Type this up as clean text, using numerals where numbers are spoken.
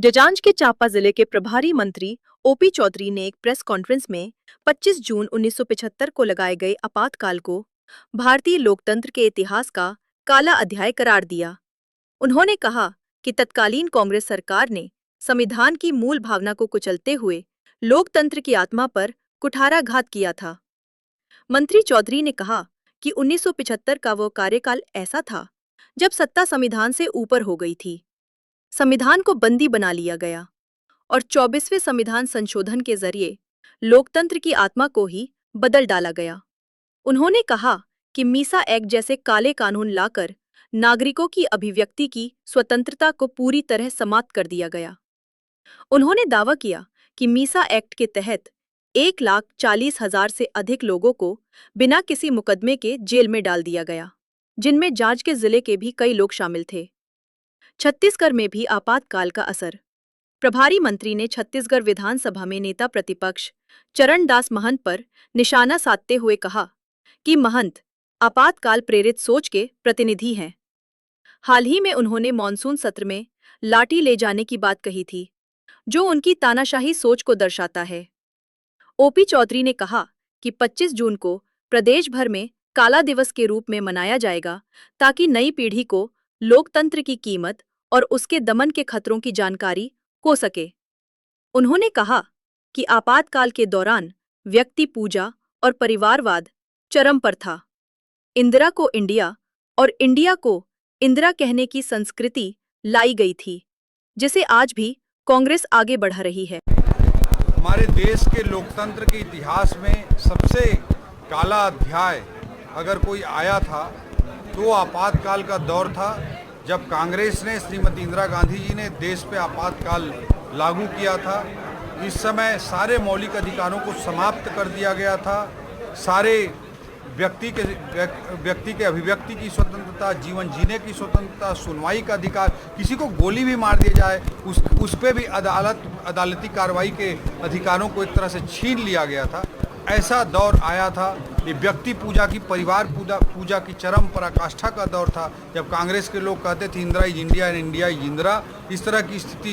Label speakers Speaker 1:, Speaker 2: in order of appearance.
Speaker 1: जजांज के चांपा जिले के प्रभारी मंत्री ओपी चौधरी ने एक प्रेस कॉन्फ्रेंस में 25 जून 1975 को लगाए गए आपातकाल को भारतीय लोकतंत्र के इतिहास का काला अध्याय करार दिया। उन्होंने कहा कि तत्कालीन कांग्रेस सरकार ने संविधान की मूल भावना को कुचलते हुए लोकतंत्र की आत्मा पर कुठाराघात किया था। मंत्री चौधरी ने कहा कि 1975 का वो कार्यकाल ऐसा था जब सत्ता संविधान से ऊपर हो गई थी। संविधान को बंदी बना लिया गया और 24वें संविधान संशोधन के जरिए लोकतंत्र की आत्मा को ही बदल डाला गया। उन्होंने कहा कि मीसा एक्ट जैसे काले कानून लाकर नागरिकों की अभिव्यक्ति की स्वतंत्रता को पूरी तरह समाप्त कर दिया गया। उन्होंने दावा किया कि मीसा एक्ट के तहत 1,40,000 से अधिक लोगों को बिना किसी मुकदमे के जेल में डाल दिया गया, जिनमें जांजगीर जिले के भी कई लोग शामिल थे। छत्तीसगढ़ में भी आपातकाल का असर। प्रभारी मंत्री ने छत्तीसगढ़ विधानसभा में नेता प्रतिपक्ष चरणदास महंत पर निशाना साधते हुए कहा कि महंत आपातकाल प्रेरित सोच के प्रतिनिधि हैं। हाल ही में उन्होंने मॉनसून सत्र में लाठी ले जाने की बात कही थी, जो उनकी तानाशाही सोच को दर्शाता है। ओपी चौधरी ने कहा कि 25 जून को प्रदेश भर में काला दिवस के रूप में मनाया जाएगा ताकि नई पीढ़ी को लोकतंत्र की कीमत और उसके दमन के खतरों की जानकारी हो सके। उन्होंने कहा कि आपातकाल के दौरान व्यक्ति पूजा और परिवारवाद चरम पर था। इंदिरा को इंडिया और इंडिया को इंदिरा कहने की संस्कृति लाई गई थी, जिसे आज भी कांग्रेस आगे बढ़ा रही है।
Speaker 2: हमारे देश के लोकतंत्र के इतिहास में सबसे काला अध्याय अगर कोई आया था तो आपातकाल का दौर था, जब कांग्रेस ने श्रीमती इंदिरा गांधी जी ने देश पे आपातकाल लागू किया था। इस समय सारे मौलिक अधिकारों को समाप्त कर दिया गया था। सारे व्यक्ति के अभिव्यक्ति की स्वतंत्रता, जीवन जीने की स्वतंत्रता, सुनवाई का अधिकार, किसी को गोली भी मार दी जाए उस पे भी अदालती कार्रवाई के अधिकारों को एक तरह से छीन लिया गया था। ऐसा दौर आया था। ये व्यक्ति पूजा की, परिवार पूजा की चरम पराकाष्ठा का दौर था, जब कांग्रेस के लोग कहते थे Indira is India and India is Indira. इस तरह की स्थिति